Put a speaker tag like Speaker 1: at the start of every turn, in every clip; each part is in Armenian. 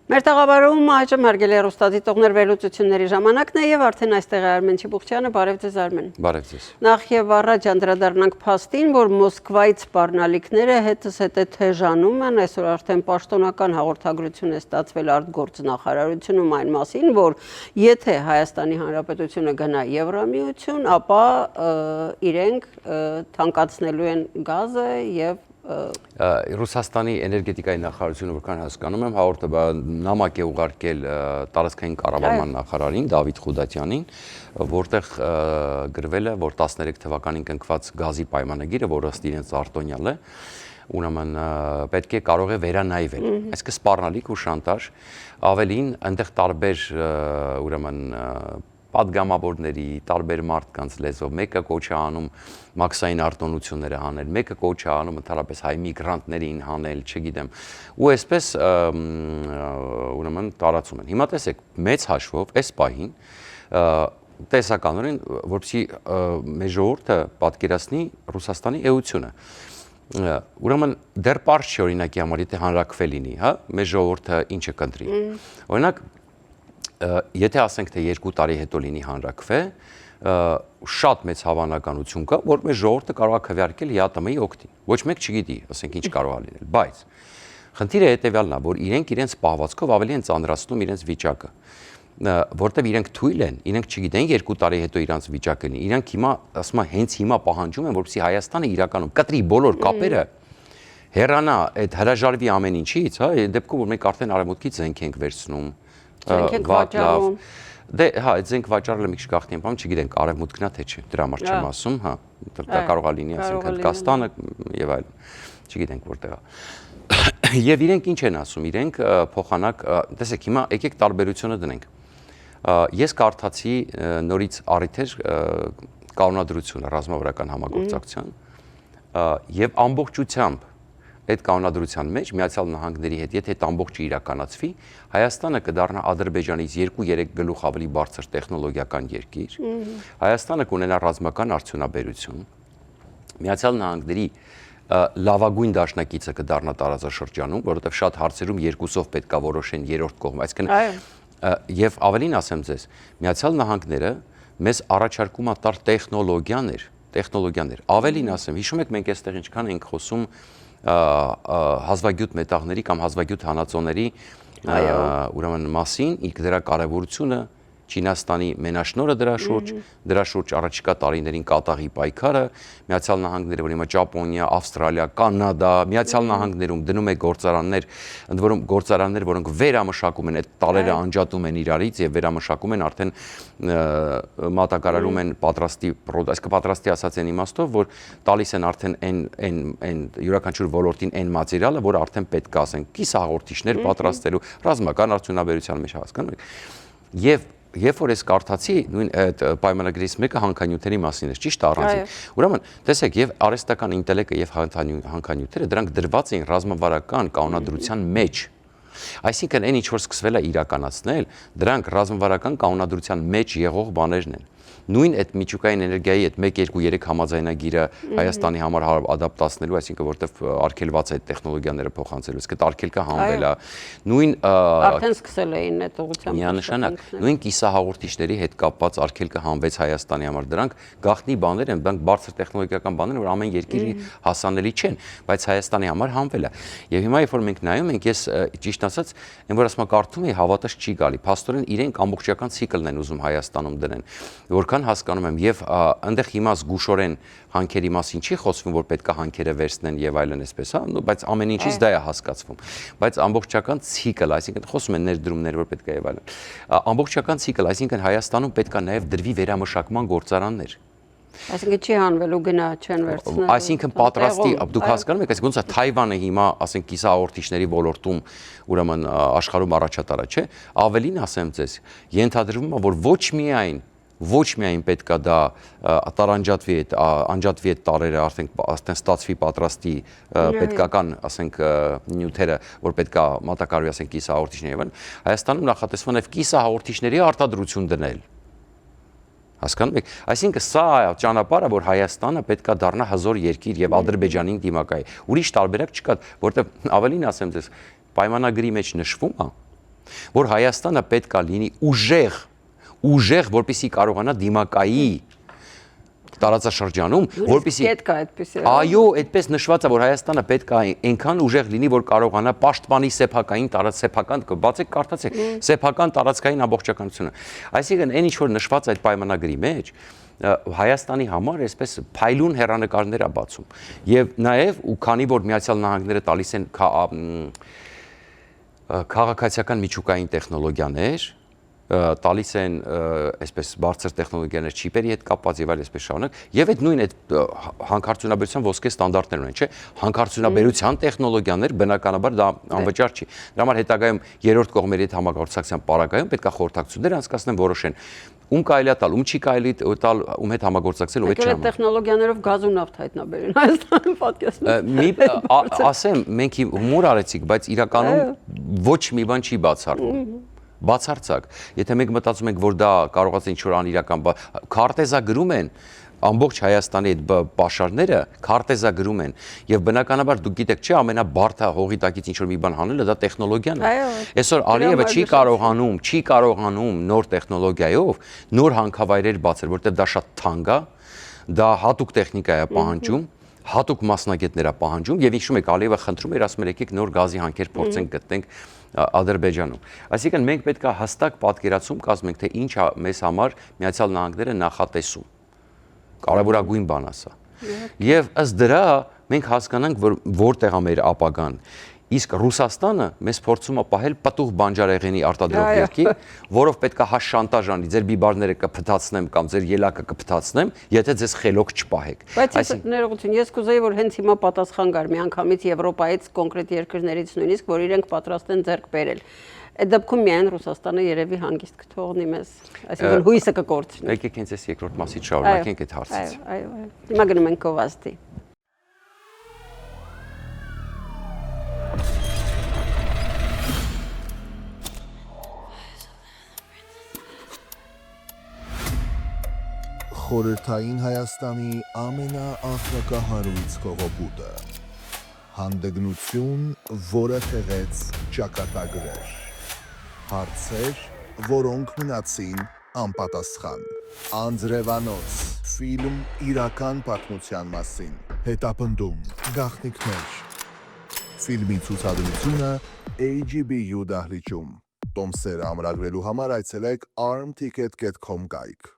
Speaker 1: Մեր տաղավարում այժմ հարգելի հեռուստադիտողներ վերլուծությունների ժամանակն է եւ արդեն այստեղ է Արմեն Չիբուխչյանը, բարև ձեզ Արմեն։
Speaker 2: Բարև ձեզ։
Speaker 1: Նախ եւ առաջ անդրադառնանք փաստին, որ Մոսկվայից սպառնալիքները հետզհետե թեժանում են, այսօր արդեն պաշտոնական հաղորդագրություն է ստացվել արտգործնախարարությունում այն մասին, որ եթե Հայաստանի Հանրապետությունը գնա Եվրամիություն, ապա իրենք թանկացնելու են գազը եւ
Speaker 2: Ռուսաստանի էներգետիկայի նախարարությունը որքան հասկանում եմ հաղորդը նամակ է ուղարկել տարածքային կառավարման նախարարին Դավիթ Խուդատյանին, որտեղ գրվել է, որ 13 թվականին կնքված գազի պայմանագիրը, որը ըստ իրենց արտոնյալ է, ուրեմն պետք է կարող է վերանայվել։ Այսինքն սպառնալիք ու շանտաժ, ավելին այնտեղ տարբեր ուրեմն պատգամավորների, տարբեր մարդկանց լեզվով, մեկը կոչ է անում մաքսային արտոնությունները հանել, մեկը կոչ է անում ընդհանրապես հայ միգրանտներին հանել, չգիտեմ, ու այսպես ուրեմն տարածում են։ Հիմա տեսեք, մեծ հաշվով այս պահին տեսականորեն, որպեսզի մեր ժողովուրդը պատկերացնի Ռուսաստանի էությունը։ Ուրեմն դեռ պարզ չի օրինակի համար, եթե հանրաքվե լինի, հա, մեր ժողովուրդը ինչը կընտրի։ Օրինակ եթե ասենք թե 2 տարի հետո լինի հանրաքվե, շատ մեծ հավանականություն կա, որ մեր ժողովուրդը կարող է քվեարկել ՀԱՏՄ-ի օգտին։ Ոչ մեկ չգիտի, ասենք ինչ կարող է լինել, բայց խնդիրը հետևյալն է, որ իրենք իրենց պահվածքով ավելի են ծանրացնում իրենց վիճակը, որտեղ իրենք թույլ են, իրենք չգիտեն 2 տարի հետո իրանց վիճակը լինի։ Իրանք հիմա, ասում եմ, հենց հիմա պահանջում են, որպեսզի Հայաստանը իրականում կտրի բոլոր կապերը, հեռանա այդ հրաժարվի ամեն ինչից, հա, դեպքում որ մենք արդեն արևմուտքից զենք ենք վերցնում,
Speaker 1: վաճառում։
Speaker 2: Դե հա, այդ զենք վաճառելը մի քիչ գաղտնի եմ, չգիտենք արևմուտքն է թե չէ, դրա համար չեմ ասում, հա, դա կարող է լինի, ասենք Հնդկաստանը եւ այլն, չգիտենք որտեղ է։ Եվ իրենք ինչ են ասում, իրենք փոխանակ, տեսեք, հիմա եկեք տարբերությունը դնենք։ Ես կարդացի նորից առիթ էր կանոնադրությունը ռազմավարական համագործակցության եւ ամբողջությամբ այդ կանոնադրության մեջ Միացյալ Նահանգների հետ, եթե այդ ամբողջը իրականացվի, Հայաստանը կդառնա Ադրբեջանից 2-3 գլուխ ավելի բարձր տեխնոլոգիական երկիր, Հայաստանը կունենա ռազմական արդյունաբերություն, Միացյալ Նահանգների լավագույն դաշնակիցը կդառնա տարածաշրջանում, որովհետև շատ հարցերում երկուսով պետք է որոշեն երրորդ կողմ, այսինքն եւ ավելին ասեմ ձեզ, Միացյալ Նահանգները մեզ առաջարկում է տար տեխնոլոգիաներ, ավելին ասեմ, հիշում եք մենք այստեղ ինչքան ենք խոսում հազվագյուտ մետաղների կամ հազվագյուտ հանածոների ուրեմն մասին, դրա կարևորությունը, Չինաստանի մենաշնորհը դրա շուրջ առաջիկա տարիներին կատաղի պայքարը, Միացյալ Նահանգները, որ հիմա Ճապոնիա, Ավստրալիա, Կանադա, Միացյալ Նահանգներում դնում է գործարաններ, ընդ որում գործարաններ, որոնք վերամշակում են, այդ տարերը անջատում են իրարից եւ վերամշակում են արդեն մատակարարում են պատրաստի, այսինքն պատրաստի ասած են իմաստով, որ տալիս են արդեն այն յուրաքանչյուր ոլորտին այն մատերիալը, որը արդեն պետք է ասենք կիսահաղորդիչներ պատրաստելու ռազմական արդյունաբերության մեջ հասկանում եք։ Եվ երբ որ ես կարդացի, նույն այդ պայմանագրից մեկը հանքանյութերի մասին է, ճիշտ առանձին։ Ուրեմն, տեսեք, եւ արհեստական ինտելեկտը եւ հանքանյութերը դրանք դրված էին ռազմավարական կանոնադրության մեջ։ Այսինքն այն ինչ որ սկսվել է իրականացնել, դրանք ռազմավարական կանոնադրության մեջ եղող բաներն են։ Նույն այդ միջուկային էներգիայի այդ 1-2-3 համաձայնագիրը Հայաստանի համար ադապտացնելու, այսինքն որտեվ արգելված է այդ տեխնոլոգիաները փոխանցելու, իսկ այդ արգելքը հանվել է։ Նույն
Speaker 1: արդեն սկսել էին այդ ուղղությամբ։
Speaker 2: Միանշանակ, նույն կիսահաղորդիչների հետ կապված արգելքը հանվեց Հայաստանի համար, դրանք գաղտնի բաներ են, դրանք բարձր տեխնոլոգիական բաներ են, որ ամեն երկրի հասանելի չեն, բայց Հայաստանի համար հանվել է։ Եվ հիմա երբ որ մենք նայում ենք, ես ճիշտ ասած, այն որ ասում կարդում եի, հավատաս չի գալի։ Փաստորեն իրենք ամբողջական ցիկլն են ուզում Հայաստանում դնեն, որքան հասկանում եմ, եւ այնտեղ հիմա զգուշորեն հանքերի մասին չի խոսվում, որ պետք է հանքերը վերցնեն եւ այլն այսպես, հա, բայց ամեն ինչից դա է հասկացվում։ Բայց ամբողջական ցիկլ, այսինքն խոսում են ներդրումներ, որ պետք է եւ այլն։ Ամբողջական ցիկլ, այսինքն Հայաստանում պետք է նաեւ դրվի վերամշակման գործարաններ։
Speaker 1: Այսինքն չի հանվելու գնա չեն վերցնել։
Speaker 2: Այսինքն պատրաստի, դուք հասկանում եք, այսինքն ոնց է Թայվանը հիմա, ասենք կիսահաղորդիչների ոլորտում ուրեմն աշխարհում առաջատարը, չէ՞։ Ավելին ասեմ ձեզ, ենթադրվում է, որ ոչ միայն պետքա դա տարանջատվի այդ տարերը արդեն ստացվի պատրաստի պետքական, ասենք, նյութերը, որ պետքա մատակարարվի, ասենք, կիսահաղորդիչների եւ այլն, Հայաստանում նախատեսվում է կիսահաղորդիչների արտադրություն դնել։ Հասկանում եք, այսինքն սա է ճանապարհը, որ Հայաստանը պետքա դառնա հզոր երկիր եւ Ադրբեջանին դիմակայի։ Ուրիշ տարբերակ չկա, որտեղ ավելին ասեմ ձեզ, պայմանագրի մեջ նշվում է, որ Հայաստանը պետք է լինի ուժեղ, որպեսզի կարողանա դիմակայի տարածաշրջանում, որպեսզի այո, այդպես նշված է, որ Հայաստանը պետք է այնքան ուժեղ լինի, որ կարողանա պաշտպանի սեփական բացեք, կարդացեք, սեփական տարածքային ամբողջականությունը։ Այսինքն, այն ինչ որ նշված այդ պայմանագրի մեջ, Հայաստանի համար այսպես փայլուն հեռանկարներ է բացում։ Եվ նաև, ու քանի որ Միացյալ Նահանգները տալիս են քաղաքացիական միջուկային տեխնոլոգիաներ, տալիս են այսպես բարձր տեխնոլոգիաներ չիպերի հետ կապված եւ այլ այսպես շարունակ եւ այդ նույն այդ հանքարդյունաբերության ոսկե ստանդարտներ ունեն, չէ՞, հանքարդյունաբերության տեխնոլոգիաներ բնականաբար դա անվճար չի։ Դրա համար հետագայում երրորդ կողմերի հետ համագործակցության պարագայում պետք է խորհրդակցություններ անցկացնեն, որոշեն ում կարելի է տալ, ում չի կարելի տալ, ում հետ համագործակցել ու այդ չեմ։
Speaker 1: Այդ տեխնոլոգիաներով գազ ու նավթ հայտնաբերեն Հայաստանում պատկերացնում։
Speaker 2: Մի ասեմ, մենք հումոր արեցիք, բայց իրականում ոչ մի բան չի բացառվում։ Բացարձակ, եթե մենք մտածում ենք, որ դա կարողացած ինչ-որ անիրական քարտեզագրում են ամբողջ Հայաստանի այդ պաշարները քարտեզագրում են եւ բնականաբար դուք գիտեք չէ ամենաբարդը հողի տակից ինչ-որ մի բան հանելը դա տեխնոլոգիան է։ Այսօր Ալիևը չի կարողանում նոր տեխնոլոգիայով նոր հանքավայրեր բացել, որտեղ դա շատ թանկ է, դա հատուկ տեխնիկա է պահանջում, հատուկ մասնագետներ է պահանջում եւ ինչու՞ մեկ Ալիևը խնդրում էր ասում էր եկեք նոր գազի հանքեր փորձենք գտնենք Ադրբեջանում։ Այսինքն մենք պետք է հստակ պատկերացում կազմենք, թե ինչ է մեզ համար Միացյալ Նահանգները նախատեսում։ Կարևորագույն բան ասա։ Եվ ըստ դրա մենք հասկանանք, որ որտեղ է մեր ապագան։ Իսկ Ռուսաստանը մեզ փորձում է պահել պտուղ բանջարեղենի արտադրող երկիր, որով պետք է հա շանտաժ անի, ձեր բիբարները կփթացնեմ կամ ձեր ելակը կփթացնեմ, եթե ձեզ խելոք չպահեք։
Speaker 1: Բայց ներողություն, ես կուզեի, որ հենց հիմա պատասխան գար միանգամից Եվրոպայից կոնկրետ երկրներից նույնիսկ, որ իրենք պատրաստ են ձեռք բերել։ Այդ դեպքում միայն Ռուսաստանը երևի հանգիստ կթողնի մեզ, այսինքն հույսը կկորցնի։
Speaker 2: Եկեք հենց այս երկրորդ մասից շարունակենք այդ հարցից։
Speaker 1: Այո։ Հիմա գնում ենք գովազդի։
Speaker 3: Խորհրդային Հայաստանի ամենաաղբակահարույց կողոպուտը, հանդգնություն, որը թեղեց ճակատագրեր, հարցեր, որոնք մնացին անպատասխան, անձրևանոց, ֆիլմ իրական պատմության մասին, հետապնդում, գաղտնիքներ, ֆիլմի ցուցադրությունը AGBU դահլիճում, տոմսերը ամրագրելու համար այցելեք armticket.com կայք։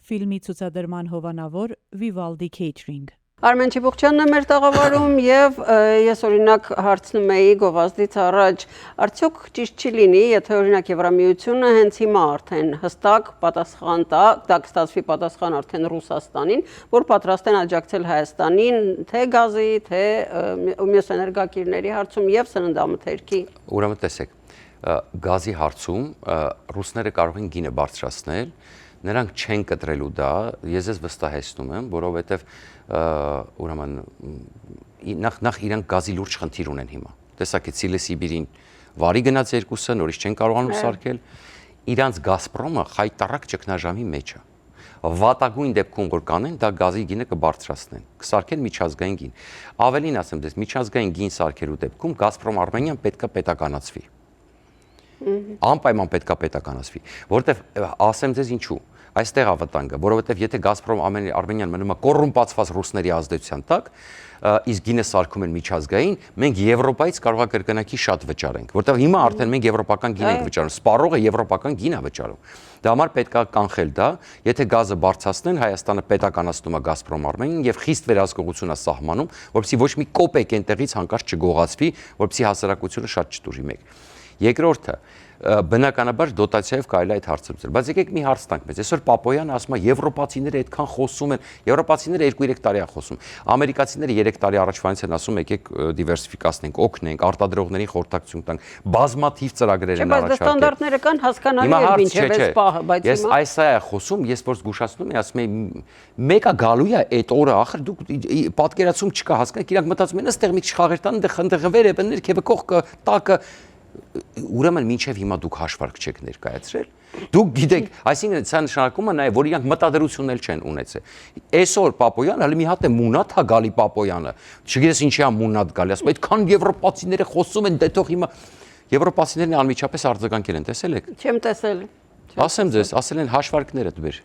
Speaker 4: Ֆիլմի ցուցադրման հովանավոր Vivaldi Catering։
Speaker 1: Արմեն Չիբուխչյանն է մեր տաղավարում եւ ես օրինակ հարցնում էի գովազդից առաջ, արդյոք ճիշտ չի լինի, եթե օրինակ Եվրամիությունը հենց հիմա արդեն հստակ պատասխան տա, դա կստացվի պատասխան արդեն Ռուսաստանին, որ պատրաստ են աջակցել Հայաստանին թե գազի, թե մյուս էներգակիրների հարցում եւ սննդամթերքի։
Speaker 2: Ուրեմն տեսեք, գազի հարցում ռուսները կարող են գինը բարձրացնել, նրանք չեն կտրելու դա, ես ես վստահեցնում եմ, որովհետև ուրեմն նախ իրանք գազի լուրջ խնդիր ունեն հիմա։ Տեսակ է Սիլիսիբիրին վարի գնաց երկուսը, նորից չեն կարողանում սարքել, իրանց Գազպրոմը խայտարակ ճգնաժամի մեջ է։ Վատագույն դեպքում որ կանեն, դա գազի գինը կբարձրացնեն, կսարքեն միջազգային գին։ Ավելին ասեմ, դες միջազգային գին սարքելու դեպքում Գազպրոմ Արմենիան պետք է պետականացվի։ Անպայման պետք է պետականացվի, որովհետև ասեմ ձեզ ինչու։ Այստեղ է վտանգը, որովհետև եթե Գազպրոմ Արմենիան մնում է կոռումպացված ռուսների ազդեցության տակ, իսկ գինը սարքում են միջազգային, մենք Եվրոպայից կարող է կրկնակի շատ վճարենք, որովհետև հիմա արդեն մենք եվրոպական գին ենք վճարում, սպառողը եվրոպական գին է վճարում։ Դա համար պետք է կանխել դա, եթե գազը բարձրացնեն, Հայաստանը պետականացնում է Գազպրոմ Արմենիան եւ խիստ վերահսկողություն է սահմանում, որպեսզի ոչ մի կոպեկ այնտեղից հանկարծ չգողացվի, որպեսզի հասարակությունը շատ չտուրի մեկ։ Երկրորդը բնականաբար դոտացիայով կարելի է այդ հարցը լուծել։ Բայց եկեք մի հարց տանք մեզ։ Այսօր Պապոյանը ասում է եվրոպացիները այդքան խոսում են, եվրոպացիները 2-3 տարի է խոսում։ Ամերիկացիները 3 տարի առաջվանից են ասում եկեք դիվերսիֆիկացնենք, օգնենք, արտադրողներին խորհրդակցություն տանք, բազմաթիվ ծրագրեր են առաջարկել։
Speaker 1: Բայց ստանդարտները կան հասկանալի է ինչև էս պահը, բայց
Speaker 2: ես այս է խոսում, ես որ զգուշացնում եմ, ասում եմ մեկը գալու է այդ օրը, ախր դուք պատկերացում չկա, հասկանաք, իրանք մտածում են ըստեղ մի քիչ տան, այնտեղ վեր է, ներքևը կողքը, տակը ուրեմն մինչև հիմա դուք հաշվարկ չեք ներկայացրել։ Դուք գիտեք, այսինքն սա նշանակում է նաև, որ իրանք մտադրություն էլ չեն ունեցել։ Այսօր Պապոյանը, հələ մի հատ է մունատ հա գալի Պապոյանը։ Չգիտես ինչի է մունատ գալի, ասում այդքան եվրոպացիները խոսում են, դե թող հիմա Եվրոպացիներն անմիջապես արձագանքել են, տեսել եք։
Speaker 1: Չեմ տեսել։
Speaker 2: Ասեմ ձեզ, ասել են հաշվարկներդ բեր։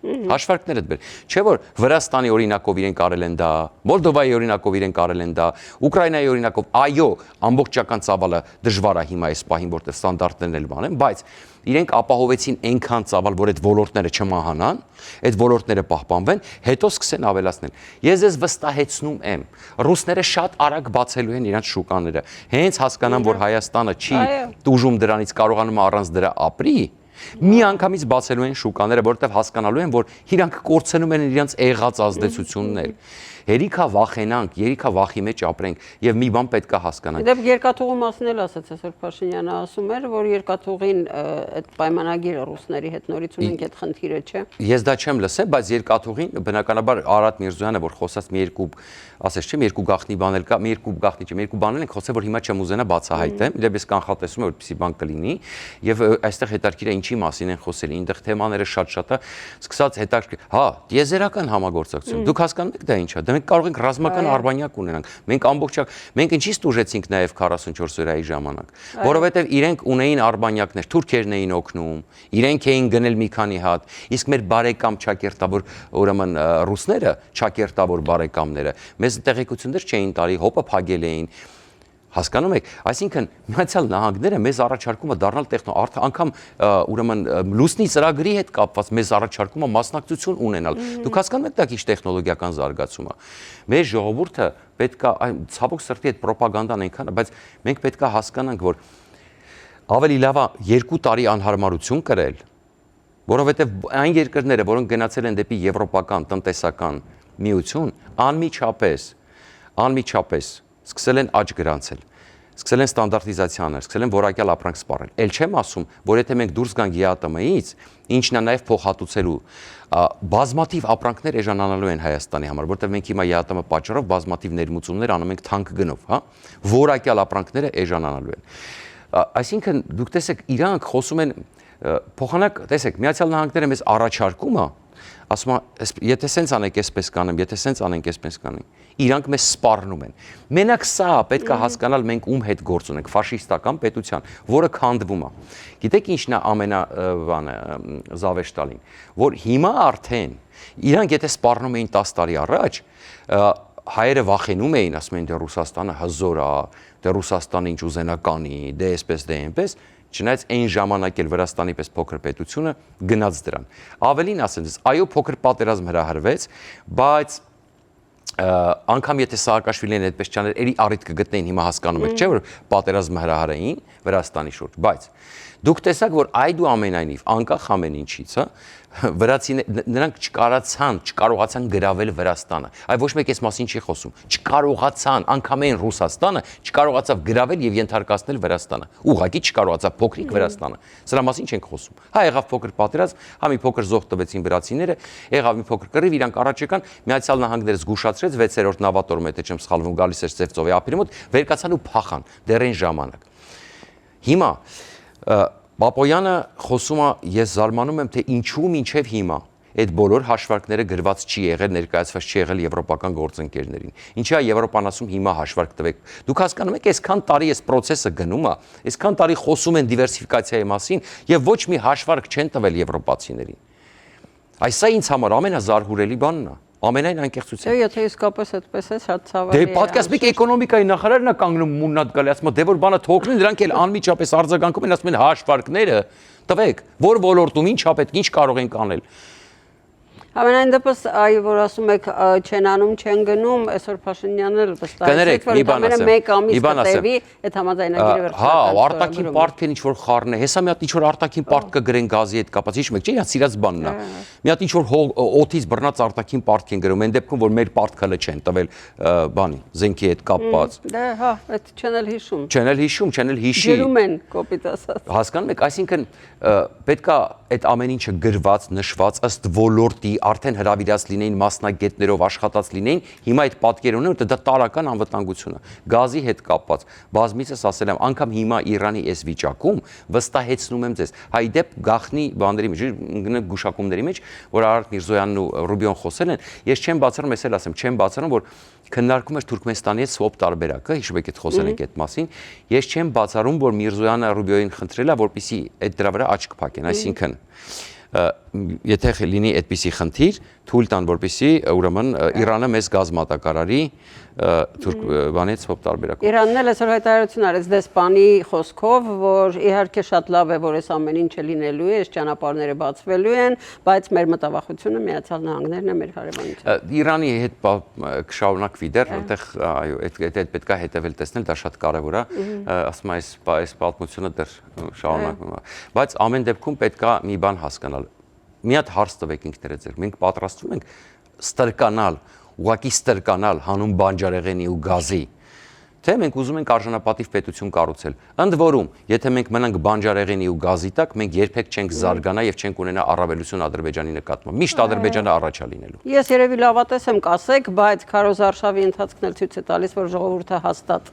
Speaker 2: Հաշվարկներդ բեր։ Չէ՞ որ Վրաստանի օրինակով իրենք արել են դա, Մոլդովայի օրինակով իրենք արել են դա, Ուկրաինայի օրինակով, այո, ամբողջական ծավալը դժվար է հիմա այս պահին, որտեղ ստանդարտներն էլ բան են, բայց իրենք ապահովեցին այնքան ծավալ, որ այդ ոլորտները չմահանան, այդ ոլորտները պահպանվեն, հետո սկսեն ավելացնել։ Ես ձեզ վստահեցնում եմ, ռուսները շատ արագ բացելու են իրենց շուկաները։ Հենց հասկանան, որ Հայաստանը չի տուժում դրանից, կարողանում է առանց դրա ապրի, մի անգամից բացելու են շուկաները, որովհետև հասկանալու են, որ իրանք կորցնում են իրենց եղած ազդեցություններ։ Հերիքա վախենանք, երիքա վախի մեջ ապրենք եւ մի բան պետք է հասկանանք։
Speaker 1: Դեպ երկաթուղու մասն էլ ասաց այսօր Փաշինյանը ասում էր, որ երկաթուղին այդ պայմանագիրը ռուսների հետ նորից ունենք այդ խնդիրը, չէ։
Speaker 2: Ես դա չեմ լսել, բայց երկաթուղին բնականաբար Արադ Միրզոյանը, որ խոսած մի երկու, ասես չէ, մի երկու գաղտնի բան էլ կա, մի երկու գաղտնի չէ, մի երկու բանել ենք խոսել, որ հիմա չեմ ուզենա բացահայտեմ, իդեպ ես կանխատեսում եմ, որպեսզի բան կլինի, եւ այստեղ հետաքրքիր է ինչի մասին են խոսել, այնտեղ թեմաները շատ-շատ է, սկսած հետաքրքիր, հա, տիեզերական համագործակցություն։ Դուք հասկանում եք դա ինչ է։ Մենք կարող ենք ռազմական արբանյակ ունենանք։ Մենք ամբողջակ, մենք ինչի՞ ստուժեցինք նաև 44 օրայի ժամանակ, որովհետև իրենք ունեին արբանյակներ, թուրքերն էին օգնում, իրենք էին գնել մի քանի հատ, իսկ մեր բարեկամ ճակերտավոր, ուրեմն ռուսները, ճակերտավոր բարեկամները, մեզ տեղեկություններ չէին տալի, հոպը փագել էին։ Հասկանում եք, այսինքն Միացյալ Նահանգները մեզ առաջարկում է դառնալ անգամ ուրեմն լուսնի ծրագրի հետ կապված մեզ առաջարկում է մասնակցություն ունենալ։ Դուք հասկանում եք դա ինչ տեխնոլոգիական զարգացում է։ Մեր ժողովուրդը պետք է ցավոք սրտի այդ ռոպագանդան այնքան է, բայց մենք պետք է հասկանանք, որ ավելի լավ է 2 տարի անհարմարություն կրել, որովհետև այն երկրները, որոնք գնացել են դեպի եվրոպական տնտեսական միություն, անմիջապես սկսել են աճ գրանցել, սկսել են ստանդարտիզացիաներ, սկսել են որակյալ ապրանք սպառել։ Էլ չեմ ասում, որ եթե մենք դուրս գանք ԵԱՏՄ-ից, ինչն է նաև փոխհատուցելու բազմաթիվ ապրանքներ էժանանալու են Հայաստանի համար, որտեղ մենք հիմա ԵԱՏՄ պատճառով բազմաթիվ ներմուծումներ անում ենք թանկ գնով, հա, որակյալ ապրանքները էժանանալու են։ Այսինքն դուք տեսեք, իրանք խոսում են փոխանակ, տեսեք, Միացյալ Նահանգները մեզ առաջարկում է, ասում է, եթե սենց անենք, այսպես կանեմ, եթե սենց անենք, այսպես կանենք, իրանք մեզ սպառնում են։ Մենակ սա պետք է հասկանալ, մենք ում հետ գործ ունենք, ֆաշիստական պետության, որը քանդվում է։ Գիտեք ինչն է ամենաբանը զավեշտալին, որ հիմա արդեն իրանք եթե սպառնում էին 10 տարի առաջ, հայերը վախենում էին, ասում էին, դե Ռուսաստանը հզոր է, դե Ռուսաստանը ինչ ուզենա կանի, դե այսպես, դե այնպես, չնայած այն ժամանակ էլ Վրաստանի պես փոքր պետությունը գնաց դրան։ Ավելին ասեմ ձեզ, այո, փոքր պատերազմ հրահրվեց, բայց անգամ եթե Սաակաշվիլին այդպես չաներ, ելի առիթ կգտնեին, հիմա հասկանում եք, չէ՞ որ պատերազմը հրահրեին Վրաստանի շուրջ, բայց դուք տեսաք, որ այդուամենայնիվ անկախ ամեն ինչից, հա, նրանք չկարողացան գրավել Վրաստանը։ Այ ոչ մեկ այս մասին չի խոսում։ Չկարողացան, անգամ այն Ռուսաստանը չկարողացավ գրավել եւ ենթարկացնել Վրաստանը։ Ուղղակի չկարողացավ փոքրիկ Վրաստանը։ Սրա մասին չենք խոսում։ Հա եղավ փոքր պատերազմ, հա մի փոքր զոհ տվեցին վրացիները, եղավ մի փոքր կռիվ, իրանք առաջ եկան, Միացյալ Նահանգները զգուշացրեց 6-րդ նավատորմը, եթե չեմ սխալվում, գալիս էր Ծևծովի ափերի մոտ, վեր կացան ու փախան դեռ այն ժամանակ։ Հիմա Պապոյանը խոսում է, ես զարմանում եմ, թե ինչու մինչև հիմա այդ բոլոր հաշվարկները գրված չի եղել, ներկայացված չի եղել եվրոպական գործընկերներին։ Ինչի է Եվրոպան ասում հիմա հաշվարկ տվեք։ Դուք հասկանում եք, այսքան տարի այս process-ը գնում է, այսքան տարի խոսում են դիվերսիֆիկացիայի մասին եւ ոչ մի հաշվարկ չեն տվել եվրոպացիներին։ Այս է ինձ համար ամենազարհուրելի բանն է։ Ամենայն անկեղծությամբ։
Speaker 1: Եթե իսկապես այդպես է, շատ ցավալի է։
Speaker 2: Դե պատկասմիկ էկոնոմիկայի նախարարն է կանգնում մուննատ գալի, ասում է, դե որ բանը թողնեն, դրանք էլ անմիջապես արձագանքում են, ասում են հաշվարկները տվեք, որ ոլորտում ինչա պետք, ինչ կարող ենք անել։
Speaker 1: Ամենայն դեպս, այ որ ասում եք չեն անում, չեն գնում, այսօր Փաշինյանն էլ վստահեցրեց, որ ընդամենը մեկ ամիս կտևի այդ համաձայնագիրը վերջնական։
Speaker 2: Հա, արտաքին պարտքեն ինչ-որ խառն է, հեսա մի հատ ինչ-որ արտաքին պարտք կգրեն գազի հետ կապած, հիշում եք, չէ՞, իրանց սիրած բանն է։ Մի հատ ինչ-որ օդից բռնած արտաքին պարտք են գրում, այն դեպքում, որ մեր պարտքը չեն տվել բանի, զենքի հետ կապված։
Speaker 1: Դե հա, այդ չեն էլ հիշում։
Speaker 2: Չեն էլ հիշում, չեն էլ հիշի։
Speaker 1: Գրում են, կոպիտ ասած։
Speaker 2: Հասկանում եք, այսինքն պետք է այդ ամեն ինչը գրված, նշված ըստ ոլորտի արդեն հրավիրած լինեին, մասնագետներով աշխատած լինեին, հիմա այդ պատկերը ունեն, որ դա տարական անվտանգություն է։ Գազի հետ կապված բազմիցս ասել եմ, անգամ հիմա Իրանի այս վիճակում վստահեցնում եմ ձեզ։ Հայ դեպ գախնի բաների մեջ, գուշակումների մեջ, որ Արարատ Միրզոյանն ու Ռուբիոն խոսել են, ես չեմ բացառում, ես էլ ասեմ, չեմ բացառում, որ քննարկում էր Թուրքմենստանի հետ swap տարբերակը, հիշում եք, այդ խոսել ենք այդ մասին, ես չեմ բացառում, որ Միրզոյանը Ռուբիոյին խնդրել է, որպեսզի այդ դրա վրա աչք փակեն, այսինքն եթե լինի այդպիսի խնդիր, թույլ տան, որպեսզի ուրեմն Իրանը մեզ գազ մատակարարի թուրք բանից swap տարբերակով։
Speaker 1: Իրանն էլ այսօր հայտարարություն արեց դեսպանի խոսքով, որ իհարկե շատ լավ է, որ այս ամեն ինչը լինելու է, այս ճանապարհները բացվելու են, բայց մեր մտավախությունը Միացյալ Նահանգներն է, մեր հարևանությունը։
Speaker 2: Իրանի հետ կշարունակվի դեռ, որտեղ այո, այդ պետք է հետևել տեսնել, դա շատ կարևոր է, ասում եմ, այս պատմությունը դեռ շարունակվում է։ Բայց ամեն դեպքում պետք է մի բան հասկանալ։ Մի հատ հարց տվեք ինքներդ ձեր։ Մենք պատրաստվում ենք ստրկանալ, ուղղակի ստրկանալ հանուն բանջարեղենի ու գազի, թե մենք ուզում ենք արժանապատիվ պետություն կառուցել։ Ընդ որում, եթե մենք մնանք բանջարեղենի ու գազի տակ, մենք երբեք չենք զարգանա եւ չենք ունենա առավելություն Ադրբեջանի նկատմամբ։ Միշտ Ադրբեջանը առաջ է լինելու։
Speaker 1: Ես երևի լավատես եմ կասեք, բայց Քարոզ Արշավի ընթացքն էլ ցույց է տալիս, որ ժողովուրդը հաստատ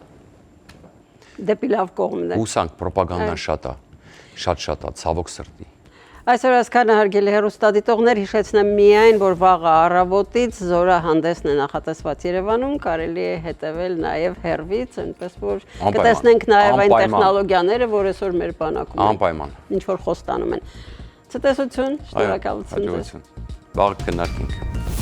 Speaker 1: դեպի լավ կողմն է։
Speaker 2: Հուսանք, ռոպագանդան շատ է, շատ է, ցավոք սրտի։
Speaker 1: Այսօր այսքանը հարգելի հեռուստադիտողներ, հիշեցնեմ միայն, որ վաղը առավոտից զորահանդեսն է նախատեսված Երևանում, կարելի է հետևել նաև հեռվից, այնպես որ կտեսնենք նաև այն տեխնոլոգիաները, որ այսօր մեր բանակում
Speaker 2: անպայման
Speaker 1: ինչ որ խոստանում են։ Ցտեսություն, շնորհակալություն ձեզ։
Speaker 2: Վաղը կնարկենք։